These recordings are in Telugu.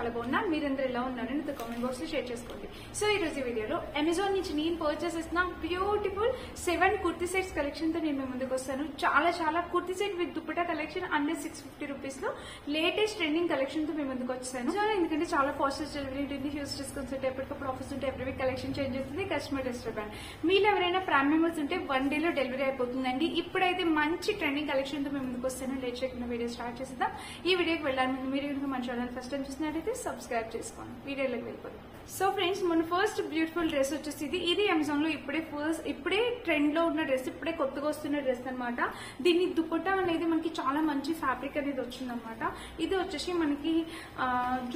చాలా బాగున్నాను. మీరందరూ ఎలా ఉన్నారు నాతో కామెంట్ బాక్స్ లో షేర్ చేసుకోండి. సో ఈ రోజు వీడియోలో అమెజాన్ నుంచి నేను పర్చేస్ చేసిన బ్యూటిఫుల్ 7 కుర్తీ సెట్స్ కలెక్షన్ తో నేను ముందుకు వస్తాను. చాలా kurti set with dupatta collection under 650 rupees లో లేటెస్ట్ ట్రెండింగ్ కలెక్షన్ తో మేము ముందుకు వచ్చాను. సో ఎందుకంటే చాలా ఫాస్టెస్ట్ డెలివరీ ఉంటుంది, హ్యూజ్ డిస్కౌంట్స్ ఉంటాయి, ఎప్పటికప్పుడు ఆఫర్స్ ఉంటాయి, ఎవ్రీ వీక్ కలెక్షన్ చేంజ్ అవుతుంది. కస్టమర్ టెస్టర్ బ్రాండ్ మీరు ఎవరైనా ప్రైమ్ మెంబర్స్ ఉంటే 1 డేలో డెలివరీ అయిపోతుందండి. ఇప్పుడైతే మంచి ట్రెండింగ్ కలెక్షన్ తో మేము ముందుకు వస్తాను. లేట్ చేయకుండా వీడియో స్టార్ట్ చేద్దాం. ఈ వీడియోకి వెళ్ళాలి ముందు మీరు కనుక మన ఛానల్ ఫస్ట్ టైం చూసినట్టయితే సబ్స్క్రైబ్ చేసుకోండి. వీడియోలోకి వెళ్ళిపోతాం. సో ఫ్రెండ్స్, మన ఫస్ట్ బ్యూటిఫుల్ డ్రెస్ వచ్చేసి ఇది అమెజాన్ లో ఇప్పుడే ట్రెండ్ లో ఉన్న డ్రెస్, ఇప్పుడే కొత్తగా వస్తున్న డ్రెస్ అనమాట. దీని దుపట్టా అనేది మనకి చాలా మంచి ఫ్యాబ్రిక్ అనేది వచ్చిందనమాట. ఇది వచ్చేసి మనకి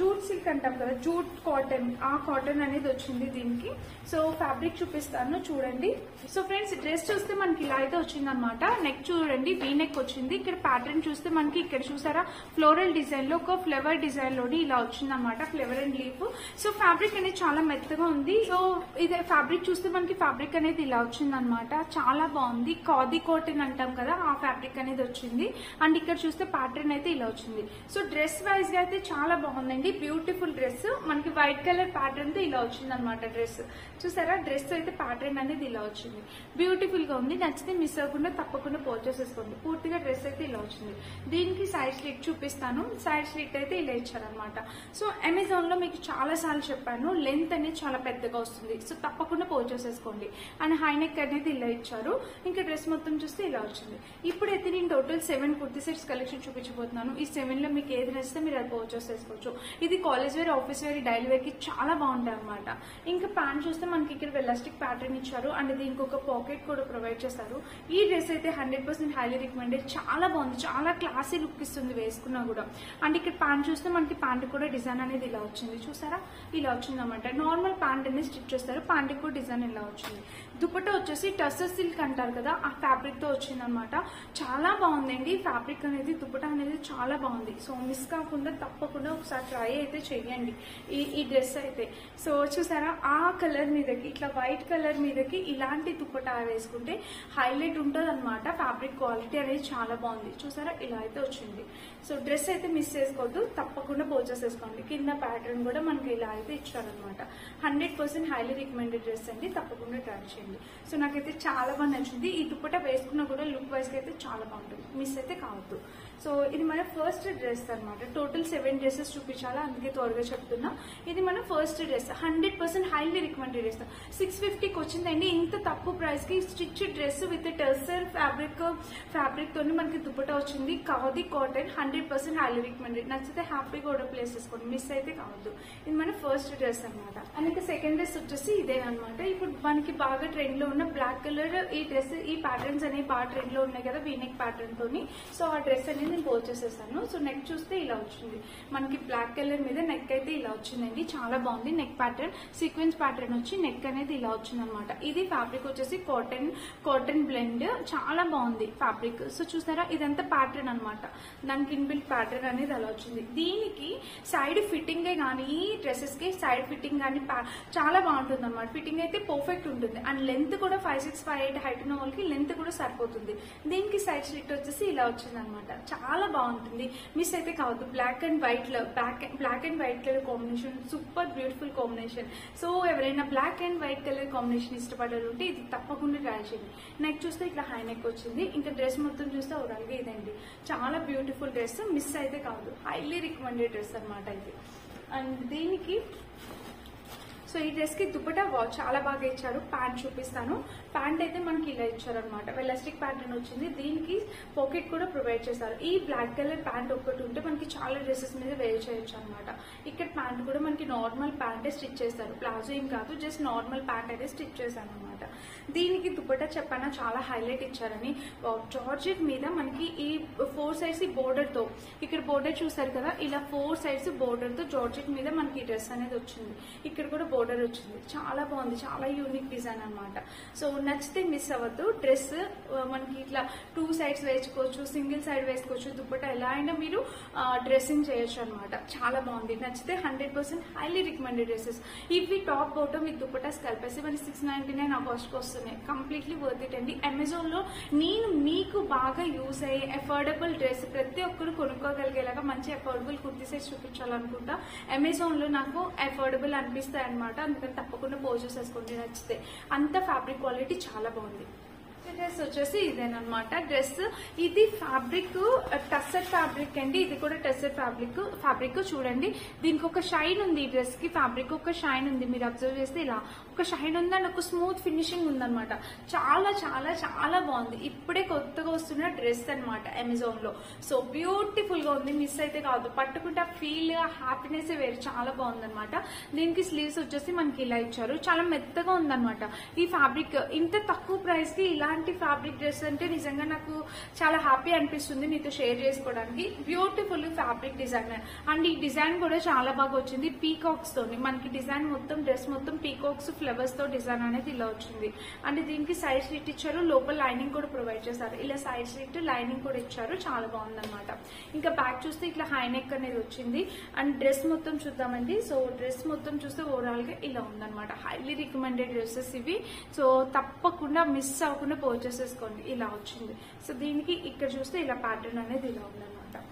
జూట్ సిల్క్ అంటాం కదా, జూట్ కాటన్, ఆ కాటన్ అనేది వచ్చింది దీనికి. సో ఫ్యాబ్రిక్ చూపిస్తాను చూడండి. సో ఫ్రెండ్స్, డ్రెస్ చూస్తే మనకి ఇలా అయితే వచ్చిందనమాట. నెక్ చూడండి, వీ నెక్ వచ్చింది. ఇక్కడ ప్యాటర్న్ చూస్తే మనకి ఇక్కడ చూసారా ఫ్లోరల్ డిజైన్ లో ఒక ఫ్లవర్ డిజైన్ లోని ఇలా వచ్చిందనమాట, flower and leaf. So fabric అనేది చాలా మెత్తగా ఉంది. సో ఇది ఫ్యాబ్రిక్ చూస్తే మనకి ఫ్యాబ్రిక్ అనేది ఇలా వచ్చిందనమాట, చాలా బాగుంది. ఖాదీ కాటన్ అంటాం కదా, ఆ ఫ్యాబ్రిక్ అనేది వచ్చింది. అండ్ ఇక్కడ చూస్తే ప్యాటర్న్ అయితే ఇలా వచ్చింది. సో డ్రెస్ వైజ్ గా అయితే చాలా బాగుందండి, బ్యూటిఫుల్ డ్రెస్. మనకి వైట్ కలర్ ప్యాటర్న్ తో ఇలా వచ్చింది అనమాట డ్రెస్. చూసారా, డ్రెస్ అయితే ప్యాటర్న్ అనేది ఇలా వచ్చింది, బ్యూటిఫుల్ గా ఉంది. నచ్చితే మిస్ అవ్వకుండా తప్పకుండా పర్చేస్ చేసుకోండి. పూర్తిగా డ్రెస్ అయితే ఇలా వచ్చింది. దీనికి సైడ్ స్లిట్ చూపిస్తాను. సైడ్ స్లిట్ అయితే ఇలా ఇచ్చారనమాట. సో అమెజాన్ లో మీకు చాలా సార్లు చెప్పాను, లెంత్ అనేది చాలా పెద్దగా వస్తుంది. సో తప్పకుండా పర్చేస్ చేసుకోండి. అండ్ హై నెక్ అనేది ఇలా ఇచ్చారు. ఇంకా డ్రెస్ మొత్తం చూస్తే ఇలా వచ్చింది. ఇప్పుడైతే నేను టోటల్ 7 కుర్తీ సెట్స్ కలెక్షన్ చూపించబోతున్నాను. ఈ 7 లో మీకు ఏది నచ్చితే మీరు అది పర్చేస్ చేసుకోవచ్చు. ఇది college wear, office wear, daily wear కి చాలా బాగుంటాయి అనమాట. ఇంకా ప్యాంట్ చూస్తే మనకి ఇక్కడ ఎలాస్టిక్ ప్యాటర్న్ ఇచ్చారు. అండ్ దీనికి ఒక పాకెట్ కూడా ప్రొవైడ్ చేస్తారు. ఈ డ్రెస్ అయితే 100% హైలీ రికమెండెడ్. చాలా బాగుంది, చాలా క్లాసీ లుక్ ఇస్తుంది వేసుకున్నా కూడా. అండ్ ఇక్కడ ప్యాంట్ చూస్తే మనకి ప్యాంట్ కూడా డిజైన్ అనేది ఇలా వచ్చింది. చూసారా, ఇలా వచ్చింది అనమాట. నార్మల్ ప్యాంట్ అనేది స్టిచ్ చేస్తారు, ప్యాంట్ కూడా డిజైన్ ఇలా వచ్చింది. దుపట్టా వచ్చేసి టస్సర్ సిల్క్ అంటారు కదా, ఆ ఫ్యాబ్రిక్ తో వచ్చింది అనమాట. చాలా బాగుందండి ఫ్యాబ్రిక్ అనేది, దుపట్టా అనేది చాలా బాగుంది. సో మిస్ కాకుండా తప్పకుండా ఒకసారి ట్రై అయితే చెయ్యండి ఈ డ్రెస్ అయితే. సో చూసారా, ఆ కలర్ మీదకి ఇట్లా వైట్ కలర్ మీదకి ఇలాంటి దుపట్టా వేసుకుంటే హైలైట్ ఉంటుంది అనమాట. ఫ్యాబ్రిక్ క్వాలిటీ అనేది చాలా బాగుంది. చూసారా, ఇలా అయితే వచ్చింది. సో డ్రెస్ అయితే మిస్ చేసుకోవద్దు, తప్పకుండా పర్చేస్ చేసుకోండి. కింద ప్యాటర్న్ కూడా మనకి ఇలా అయితే ఇచ్చారనమాట. 100% హైలీ రికమెండెడ్ డ్రెస్ అండి, తప్పకుండా ట్రై చేయండి. సో నాకైతే చాలా బాగా నచ్చింది. ఈ దుపట్టా వేసుకున్నా కూడా లుక్ వైజ్ గా అయితే చాలా బాగుంటుంది, మిస్ అయితే కావద్దు. సో ఇది మన ఫస్ట్ డ్రెస్ అనమాట. టోటల్ 7 డ్రెస్సెస్ చూపించాలా, అందుకే త్వరగా చెప్తున్నా. ఇది మన first dress, 100% highly recommended dress. 650కి వచ్చిందండి. ఇంత తక్కువ ప్రైస్ కి స్టిచ్ డ్రెస్ విత్ టెర్సర్ ఫ్యాబ్రిక్ తోని మనకి దుపట్టా వచ్చింది. Khadi cotton, 100% highly recommended. నచ్చితే హ్యాపీగా కూడా ప్లేస్ చేసుకోండి, మిస్ అయితే కావద్దు. ఇది మన ఫస్ట్ డ్రెస్ అనమాట. అండ్ ఇంకా సెకండ్ డ్రెస్ వచ్చేసి ఇదే అనమాట. ఇప్పుడు మనకి బాగా ట్రెండ్ లో ఉన్న బ్లాక్ కలర్ ఈ డ్రెస్, ఈ ప్యాటర్న్స్ అనేవి బాగా ట్రెండ్ లో ఉన్నాయి కదా, వీనెక్ ప్యాటర్న్ తోని. సో ఆ డ్రెస్ అనేది నేను పర్చేస్ చేశాను. సో నెక్ చూస్తే ఇలా వచ్చింది. మనకి బ్లాక్ కలర్ మీద నెక్ అయితే ఇలా వచ్చిందండి, చాలా బాగుంది. నెక్ ప్యాటర్న్ సీక్వెన్స్ ప్యాటర్న్ వచ్చి నెక్ అనేది ఇలా వచ్చింది అనమాట. ఇది ఫ్యాబ్రిక్ వచ్చేసి కాటన్ బ్లెండ్, చాలా బాగుంది ఫ్యాబ్రిక్. సో చూసారా, ఇదంతా ప్యాటర్న్ అనమాట. దానికి ఇన్బిల్ట్ ప్యాటర్న్ అనేది అలా వచ్చింది. దీనికి సైడ్ ఫిట్టింగ్ కానీ, ఈ డ్రెస్సెస్ కి సైడ్ ఫిట్టింగ్ కానీ చాలా బాగుంటుంది అనమాట. ఫిట్టింగ్ అయితే పర్ఫెక్ట్ ఉంటుంది. అండ్ లెంత్ కూడా 5'6", 5'8" హైట్ ఉన్న వాళ్ళకి లెంత్ కూడా సరిపోతుంది. దీనికి సైడ్ స్లిట్ వచ్చేసి ఇలా వచ్చింది అనమాట. చాలా బాగుంటుంది, మిస్ అయితే కావద్దు. Black and white colour combination, super beautiful combination. So ఎవరైనా black and white colour combination ఇష్టపడాలంటే ఇది తప్పకుండా ట్రై చేయండి. నెక్ చూస్తే ఇట్లా హై నెక్ వచ్చింది. ఇంకా డ్రెస్ మొత్తం చూస్తే ఓవరాల్ గా ఇదండి, చాలా బ్యూటిఫుల్ డ్రెస్, మిస్ అయితే కావద్దు. హైలీ రికమెండెడ్ డ్రెస్ అనమాట ఇది. అండ్ దీనికి సో ఈ డ్రెస్ కి దుపట్టా చాలా బాగా ఇచ్చారు. ప్యాంట్ చూపిస్తాను. ప్యాంట్ అయితే మనకి ఇలా ఇచ్చారు అనమాట, ఎలాస్టిక్ ప్యాటర్న్ వచ్చింది. దీనికి పాకెట్ కూడా ప్రొవైడ్ చేశారు. ఈ బ్లాక్ కలర్ ప్యాంట్ ఒక్కటి ఉంటే మనకి చాలా డ్రెస్సెస్ మీద వేర్ చేయొచ్చు అనమాట. ఇక్కడ ప్యాంట్ కూడా మనకి నార్మల్ ప్యాంటే స్టిచ్ చేస్తారు, ప్లాజో ఏం కాదు, జస్ట్ నార్మల్ ప్యాంట్ అయితే స్టిచ్ చేశాను అనమాట. దీనికి దుపట్టా చెప్పానా చాలా హైలైట్ ఇచ్చారని. జార్జెట్ మీద మనకి ఈ 4 సైడ్స్ బోర్డర్ తో, ఇక్కడ బోర్డర్ చూసారు కదా, ఇలా 4 సైడ్స్ బోర్డర్ తో జార్జెట్ మీద మనకి డ్రెస్ అనేది వచ్చింది. ఇక్కడ కూడా బోర్డర్ వచ్చింది. చాలా బాగుంది, చాలా యూనిక్ డిజైన్ అనమాట. సో నచ్చితే మిస్ అవ్వద్దు. డ్రెస్ మనకి ఇట్లా 2 సైడ్స్ వేసుకోవచ్చు, సింగిల్ సైడ్ వేసుకోవచ్చు, దుప్పట ఎలా అయినా మీరు డ్రెస్సింగ్ చేయొచ్చు అనమాట. చాలా బాగుంది. నచ్చితే 100% హైలీ రికమెండెడ్ డ్రెస్సెస్. ఇవి టాప్ బాటమ్ విత్ దుప్పటాస్ కలిపేసి మరి 699 ఆ కాస్ట్కి వస్తున్నాయి. కంప్లీట్లీ వర్త్ ఇట్ అండి. అమెజాన్ లో నేను మీకు బాగా యూజ్ అయ్యే అఫోర్డబుల్ డ్రెస్ ప్రతి ఒక్కరు కొనుక్కోగలిగేలాగా మంచి అఫోర్డబుల్ కుర్తీ సెట్స్ చూపించాలనుకుంటా. అమెజాన్ లో నాకు అఫోర్డబుల్ అనిపిస్తాయి అనమాట. అందుకని తప్పకుండా పర్చేస్ చేసుకోండి నచ్చితే. అంత ఫ్యాబ్రిక్ క్వాలిటీ చాలా బాగుంది. డ్రెస్ వచ్చేసి ఇదేనమాట. డ్రెస్ ఇది ఫ్యాబ్రిక్ టస్సర్ ఫ్యాబ్రిక్ అండి. ఇది కూడా టస్సర్ ఫ్యాబ్రిక్ చూడండి. దీనికి ఒక షైన్ ఉంది. ఈ డ్రెస్ కి ఫ్యాబ్రిక్ ఒక షైన్ ఉంది. మీరు అబ్జర్వ్ చేస్తే ఇలా ఒక షైన్ ఉంది అండ్ ఒక స్మూత్ ఫినిషింగ్ ఉందన్నమాట. చాలా చాలా చాలా బాగుంది. ఇప్పుడే కొత్తగా వస్తున్న డ్రెస్ అనమాట అమెజాన్ లో. సో బ్యూటిఫుల్ గా ఉంది. మిస్ అయితే కాదు. పట్టుకుంటే ఫీల్ హ్యాపీనెస్ వేరు. చాలా బాగుంది అనమాట. దీనికి స్లీవ్స్ వచ్చేసి మనకి ఇలా ఇచ్చారు. చాలా మెత్తగా ఉందన్నమాట ఈ ఫ్యాబ్రిక్. ఇంత తక్కువ ప్రైస్ కి ఇలాంటి ఫ్యాబ్రిక్ డ్రెస్ అంటే నిజంగా నాకు చాలా హ్యాపీ అనిపిస్తుంది మీతో షేర్ చేసుకోవడానికి. బ్యూటిఫుల్ ఫ్యాబ్రిక్ డిజైన్ అండ్ ఈ డిజైన్ కూడా చాలా బాగా వచ్చింది. పీకాక్స్ తోని మనకి డిజైన్ మొత్తం డ్రెస్ మొత్తం పీకాక్స్ ఫ్లవర్స్ తో డిజైన్ అనేది ఇలా వచ్చింది. అండ్ దీనికి సైడ్ స్లిట్ ఇచ్చారు. లోపల లైనింగ్ కూడా ప్రొవైడ్ చేశారు. ఇలా సైడ్ స్లిట్ లైనింగ్ కూడా ఇచ్చారు. చాలా బాగుందన్నమాట. ఇంకా బ్యాక్ చూస్తే ఇట్లా హై నెక్ అనేది వచ్చింది. అండ్ డ్రెస్ మొత్తం చూద్దామండి. సో డ్రెస్ మొత్తం చూస్తే ఓవరాల్ గా ఇలా ఉందన్నమాట. హైలీ రికమెండెడ్ డ్రెస్సెస్ ఇవి. సో తప్పకుండా మిస్ అవ్వకుండా పర్చేస్ చేసుకోండి. ఇలా వచ్చింది. సో దీనికి ఇక్కడ చూస్తే ఇలా ప్యాటర్న్ అనేది ఇలా ఉందన్నమాట.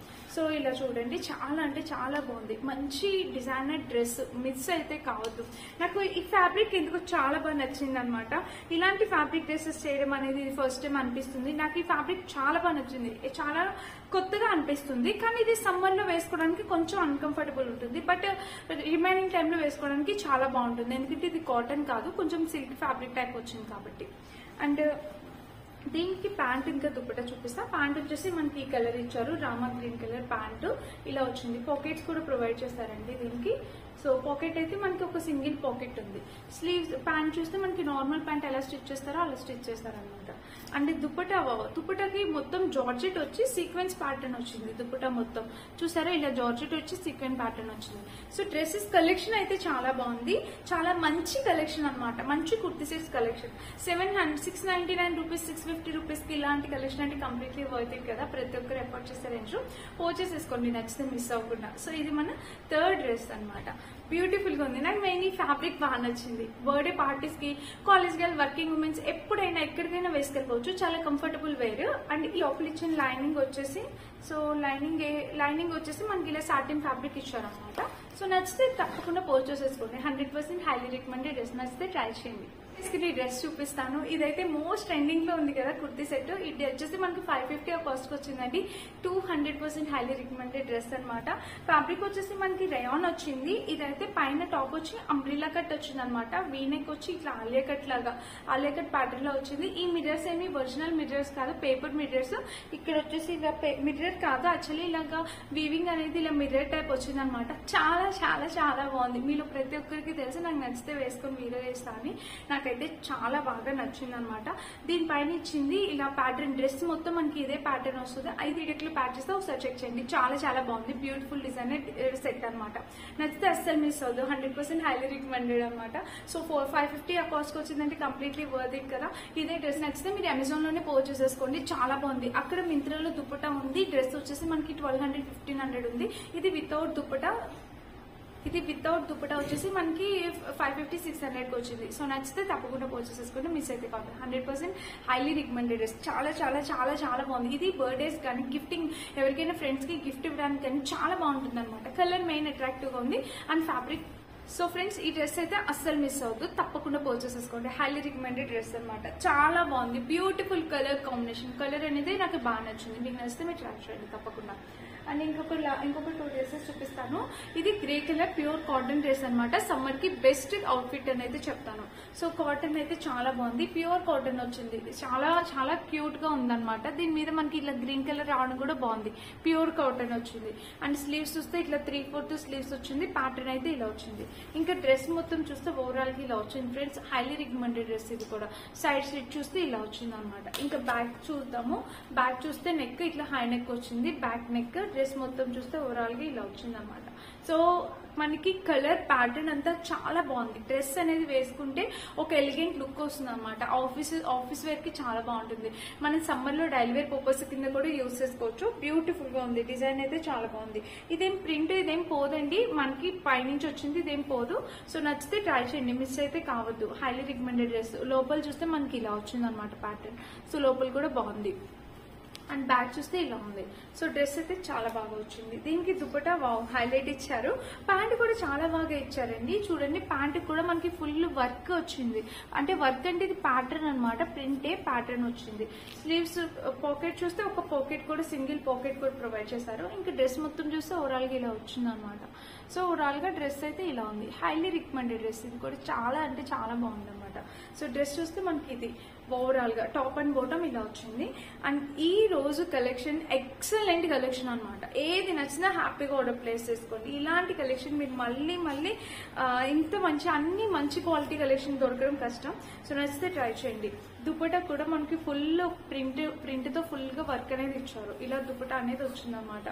సో ఇలా చూడండి. చాలా అంటే చాలా బాగుంది. మంచి డిజైనర్ డ్రెస్. మిస్ అయితే కావద్దు. నాకు ఈ ఫ్యాబ్రిక్ ఎందుకు చాలా బాగా నచ్చింది అనమాట. ఇలాంటి ఫ్యాబ్రిక్ డ్రెస్సెస్ చేయడం అనేది ఫస్ట్ టైం అనిపిస్తుంది నాకు. ఈ ఫ్యాబ్రిక్ చాలా బాగా నచ్చింది. చాలా కొత్తగా అనిపిస్తుంది. కానీ ఇది సమ్మర్ లో వేసుకోవడానికి కొంచెం అన్కంఫర్టబుల్ ఉంటుంది. బట్ రిమైనింగ్ టైంలో వేసుకోవడానికి చాలా బాగుంటుంది. ఎందుకంటే ఇది కాటన్ కాదు, కొంచెం సిల్క్ ఫ్యాబ్రిక్ టైప్ వచ్చింది కాబట్టి. అండ్ దీనికి ప్యాంట్ ఇంకా దుప్పట చూపిస్తా. ప్యాంట్ వచ్చేసి మనకి ఈ కలర్ ఇచ్చారు. రామా గ్రీన్ కలర్ ప్యాంట్ ఇలా వచ్చింది. పాకెట్స్ కూడా ప్రొవైడ్ చేస్తారండి దీనికి. సో పాకెట్ అయితే మనకి ఒక సింగిల్ పాకెట్ ఉంది. స్లీవ్స్ ప్యాంట్ చూస్తే మనకి నార్మల్ ప్యాంట్ ఎలా స్టిచ్ చేస్తారో అలా స్టిచ్ చేస్తారనమాట. అండ్ దుప్పటాకి మొత్తం జార్జెట్ వచ్చి సీక్వెన్స్ ప్యాటర్న్ వచ్చింది. దుప్పటా మొత్తం చూసారా ఇలా జార్జెట్ వచ్చి సీక్వెన్స్ ప్యాటర్న్ వచ్చింది. సో డ్రెస్సెస్ కలెక్షన్ అయితే చాలా బాగుంది. చాలా మంచి కలెక్షన్ అనమాట. మంచి kurti sets collection. 699 rupees 650 rupees కి ఇలాంటి కలెక్షన్ అంటే కంప్లీట్లీ వర్త్ ఇట్ కదా. ప్రతి ఒక్కరు ఎఫర్ట్ చేసే రేంజ్ పర్చేస్ చేసుకోండి నచ్చితే మిస్ అవ్వకుండా. సో ఇది మన థర్డ్ డ్రెస్ అనమాట. బ్యూటిఫుల్ గా ఉంది. నాకు మెయిన్ ఈ ఫ్యాబ్రిక్ బాగా నచ్చింది. బర్త్డే పార్టీస్ కి, కాలేజ్ గర్ల్, వర్కింగ్ ఉమెన్స్ ఎప్పుడైనా ఎక్కడికైనా వేసుకెళ్ళిపోవచ్చు. చాలా కంఫర్టబుల్ వేర్. అండ్ ఈ లోపల ఇచ్చిన లైనింగ్ వచ్చేసి సో లైనింగ్ వచ్చేసి మనకి ఇలా సాటిన్ ఫ్యాబ్రిక్ ఇచ్చారనమాట. సో నచ్చితే తప్పకుండా పర్చేస్ చేసుకోండి. 100% హైలీ రికమెండెడ్ డ్రెస్. నచ్చితే ట్రై చేయండి. ఈ డ్రెస్ చూపిస్తాను. ఇదైతే మోస్ట్ ట్రెండింగ్ లో ఉంది కదా కుర్తీ సెట్. ఇది వచ్చేసి మనకి 550 కాస్ట్ వచ్చిందండి. 200% హైలీ రికమెండెడ్ డ్రెస్ అనమాట. ఫ్యాబ్రిక్ వచ్చేసి మనకి రేయాన్ వచ్చింది. ఇదైతే పైన టాప్ వచ్చి అంబ్రిల్లా కట్ వచ్చింది అనమాట. వీనెక్ వచ్చి ఇట్లా ఆలియా కట్ ప్యాటర్న్ లో వచ్చింది. ఈ మిర్రర్స్ ఏమి ఒరిజినల్ మిర్రర్స్ కాదు, పేపర్ మిర్రర్స్. ఇక్కడ వచ్చేసి ఇలా మిర్రర్ కాదు, యాక్చువల్లీ ఇలాగా వీవింగ్ అనేది ఇలా మిర్రర్ టైప్ వచ్చింది అనమాట. చాలా చాలా చాలా బాగుంది. మీలో ప్రతి ఒక్కరికి తెలుసు నాకు నచ్చితే వేసుకొని వీడియో చేస్తా అని. నాకైతే చాలా బాగా నచ్చింది అనమాట. దీనిపైన ఇచ్చింది ఇలా ప్యాటర్న్. డ్రెస్ మొత్తం మనకి ఇదే ప్యాటర్న్ వస్తుంది. 5 ఇడెక్లు ప్యాచ్ చేస్తే ఒకసారి చెక్ చేయండి. చాలా చాలా బాగుంది. బ్యూటిఫుల్ డిజైనర్ సెట్ అనమాట. నచ్చితే అస్సలు మిస్ అవ్వదు. 100% హైలీ రికమెండెడ్ అనమాట. సో 550 ఆ కాస్ట్ వచ్చిందంటే కంప్లీట్లీ వర్త్ ఇట్ కదా. ఇదే డ్రెస్ నచ్చితే మీరు అమెజాన్ లోనే పర్చేస్ చేసుకోండి. చాలా బాగుంది. అక్కడ మింత్రాలో దుప్పటా ఉంది. డ్రెస్ వచ్చేసి మనకి 1200 1500 ఉంది. ఇది వితౌట్ దుప్పటా వచ్చేసి మనకి 550 600 వచ్చింది. సో నచ్చితే తప్పకుండా పర్చేస్ చేసుకోండి. మిస్ అయితే కాదు. 100% హైలీ రికమెండెడ్ డ్రెస్. చాలా చాలా చాలా చాలా బాగుంది. ఇది బర్త్డేస్ కానీ గిఫ్టింగ్ ఎవరికైనా ఫ్రెండ్స్ కి గిఫ్ట్ ఇవ్వడానికి కానీ చాలా బాగుంటుంది అనమాట. కలర్ మెయిన్ అట్రాక్టివ్ గా ఉంది. And fabric. సో ఫ్రెండ్స్ ఈ డ్రెస్ అయితే అస్సలు మిస్ అవ్వద్దు. తప్పకుండా పర్చేస్ చేసుకోండి. హైలీ రికమెండెడ్ డ్రెస్ అనమాట. చాలా బాగుంది. Beautiful colour combination. కలర్ అనేది నాకు బాగా నచ్చింది. మీకు నచ్చితే మీరు ట్రై చేయండి తప్పకుండా. అండ్ ఇంకొక 2 డ్రెస్సెస్ చూపిస్తాను. ఇది grey colour pure cotton dress అనమాట. సమ్మర్ కి బెస్ట్ అవుట్ఫిట్ అని అయితే చెప్తాను. సో కాటన్ అయితే చాలా బాగుంది. ప్యూర్ కాటన్ వచ్చింది. చాలా చాలా క్యూట్ గా ఉందన్నమాట. దీని మీద మనకి ఇట్లా గ్రీన్ కలర్ రావడం కూడా బాగుంది. ప్యూర్ కాటన్ వచ్చింది. అండ్ స్లీవ్స్ చూస్తే ఇట్లా 3/4 స్లీవ్స్ వచ్చింది. ప్యాటర్న్ అయితే ఇలా వచ్చింది. ఇంకా డ్రెస్ మొత్తం చూస్తే ఓవరాల్ గా ఇలా వచ్చింది ఫ్రెండ్స్. హైలీ రికమెండెడ్ డ్రెస్ ఇది కూడా. సైడ్ స్లిట్ చూస్తే ఇలా వచ్చింది అనమాట. ఇంకా బ్యాక్ చూద్దాము. బ్యాక్ చూస్తే నెక్ ఇట్లా హై నెక్ వచ్చింది. Back neck. డ్రెస్ మొత్తం చూస్తే ఓవరాల్ గా ఇలా వచ్చింది అనమాట. సో మనకి కలర్ ప్యాటర్న్ అంతా చాలా బాగుంది. డ్రెస్ అనేది వేసుకుంటే ఒక ఎలిగెంట్ లుక్ వస్తుంది అనమాట. ఆఫీస్ వేర్ కి చాలా బాగుంటుంది. మనం సమ్మర్ లో డైలీ వేర్ పర్పస్ కింద కూడా యూజ్ చేసుకోవచ్చు. బ్యూటిఫుల్ గా ఉంది. డిజైన్ అయితే చాలా బాగుంది. ఇదేం ప్రింట్ ఇదేం పోదండి, మనకి పైనుంచి వచ్చింది, ఇదేం పోదు. సో నచ్చితే ట్రై చేయండి, మిస్ అయితే కావద్దు. Highly recommended dress. లోపల చూస్తే మనకి ఇలా వచ్చింది అనమాట ప్యాటర్న్. సో లోపల కూడా బాగుంది. అండ్ బ్యాక్ చూస్తే ఇలా ఉంది. సో డ్రెస్ అయితే చాలా బాగా వచ్చింది. దీనికి దుపట్టా వావ్ హైలైట్ ఇచ్చారు. ప్యాంట్ కూడా చాలా బాగా ఇచ్చారండి. చూడండి ప్యాంట్ కూడా మనకి ఫుల్ వర్క్ వచ్చింది. అంటే వర్క్ అంటే ఇది ప్యాటర్న్ అనమాట, ప్రింటే ప్యాటర్న్ వచ్చింది. స్లీవ్స్ పాకెట్ చూస్తే ఒక పాకెట్ కూడా, సింగిల్ పాకెట్ కూడా ప్రొవైడ్ చేశారు. ఇంకా డ్రెస్ మొత్తం చూస్తే ఓవరాల్ గా ఇలా వచ్చింది అనమాట. సో ఓవరాల్ గా డ్రెస్ అయితే ఇలా ఉంది. Highly recommended dress. ఇది కూడా చాలా అంటే చాలా బాగుంది అనమాట. సో డ్రెస్ చూస్తే మనకి ఇది ఓవరాల్ గా టాప్ అండ్ బాటమ్ ఇలా వచ్చింది. అండ్ ఈ రోజు కలెక్షన్ ఎక్సలెంట్ కలెక్షన్ అనమాట. ఏది నచ్చినా హ్యాపీగా ఆర్డర్ ప్లేస్ చేసుకోండి. ఇలాంటి కలెక్షన్ మీరు మళ్ళీ మళ్ళీ ఇంత మంచి అన్ని మంచి క్వాలిటీ కలెక్షన్ దొరకడం కష్టం. సో నచ్చితే ట్రై చేయండి. దుపట్టా కూడా మనకి ఫుల్ ప్రింట్ తో ఫుల్ గా వర్క్ అనేది ఇచ్చారు. ఇలా దుపట్టా అనేది వచ్చింది అనమాట.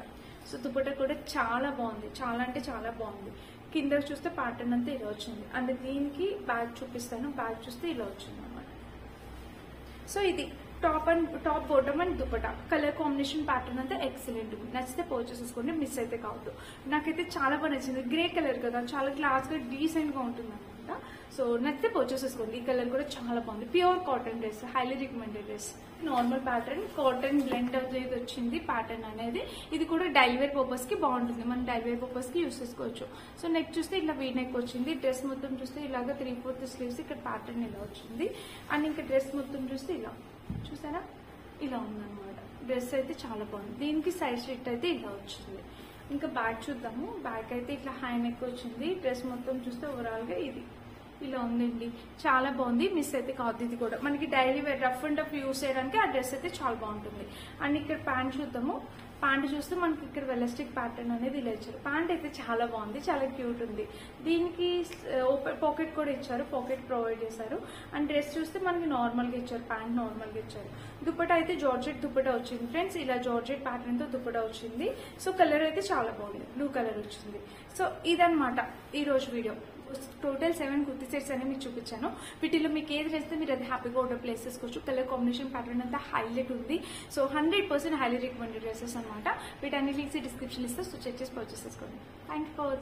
సో దుపట్టా కూడా చాలా బాగుంది. చాలా అంటే చాలా బాగుంది. కింద చూస్తే ప్యాటర్న్ అంతా ఇలా వచ్చింది. అండ్ దీనికి బ్యాగ్ చూపిస్తాను. బ్యాగ్ చూస్తే ఇలా వచ్చింది అనమాట. సో ఇది top bottom and dupatta colour combination pattern అంతా ఎక్సలెంట్ ఉంది. నచ్చితే పర్చేస్ చేసుకోండి, మిస్ అయితే కావద్దు. నాకైతే చాలా బాగా నచ్చింది. గ్రే కలర్ కదా, చాలా క్లాస్ గా డీసెంట్ గా ఉంటుంది అనమాట. సో నచ్చితే పర్చేస్ చేసుకోండి. ఈ కలర్ కూడా చాలా బాగుంది. Pure cotton dress, highly recommended dress. Normal pattern cotton blend అనేది వచ్చింది ప్యాటర్న్ అనేది. ఇది కూడా డైలీ వేర్ పర్పస్ కి బాగుంటుంది. మనం డైలీ వేర్ పర్పస్ కి యూస్ చేసుకోవచ్చు. సో నెక్ చూస్తే ఇలా వీ నెక్ వచ్చింది. డ్రెస్ మొత్తం చూస్తే ఇలాగా 3/4 స్లీవ్స్ ఇక్కడ ప్యాటర్న్ ఇలా వచ్చింది. అండ్ ఇంకా డ్రెస్ మొత్తం చూస్తే ఇలా చూసారా ఇలా ఉందన్నమాట. డ్రెస్ అయితే చాలా బాగుంది. దీనికి సైడ్ స్లిట్ అయితే ఇలా వచ్చింది. ఇంకా బ్యాగ్ చూద్దాము. బ్యాగ్ అయితే ఇట్లా హై నెక్ వచ్చింది. డ్రెస్ మొత్తం చూస్తే ఓవరాల్ గా ఇది ఇలా ఉందండి. చాలా బాగుంది. మిస్ అయితే కాదు. ఇది కూడా మనకి daily wear rough and tough use చేయడానికి ఆ డ్రెస్ అయితే చాలా బాగుంటుంది. అండ్ ఇక్కడ ప్యాంట్ చూద్దాము. ప్యాంట్ చూస్తే మనకి ఇక్కడ వెలాస్టిక్ ప్యాటర్న్ అనేది ఇలా ఇచ్చారు. ప్యాంట్ అయితే చాలా బాగుంది, చాలా క్యూట్ ఉంది. దీనికి పాకెట్ కూడా ఇచ్చారు, పాకెట్ ప్రొవైడ్ చేశారు. అండ్ డ్రెస్ చూస్తే మనకి నార్మల్ గా ఇచ్చారు, ప్యాంట్ నార్మల్ గా ఇచ్చారు. దుపట్టా అయితే జార్జెట్ దుపట్టా వచ్చింది ఫ్రెండ్స్. ఇలా జార్జెట్ ప్యాటర్న్ తో దుపట్టా వచ్చింది. సో కలర్ అయితే చాలా బాగుంది, బ్లూ కలర్ వచ్చింది. సో ఇదన్నమాట ఈ రోజు వీడియో. టోటల్ 7 కుర్తీ సెట్స్ అనేవి మీకు చూపించాను. వీటిలో మీకు ఏది నచ్చితే మీరు అది హ్యాపీగా ఆర్డర్ ప్లేస్ చేసుకోవచ్చు. కలర్ కాంబినేషన్ ప్యాటర్న్ అంతా హైలైట్ ఉంది. సో 100% హైలీ రికమెండెడ్ డ్రెసెస్ అనమాట. వీటన్ని లింక్స్ డిస్క్రిప్షన్ ఇస్తే సో చెక్ చేసి పర్చేస్ చేసుకోండి. Thank you for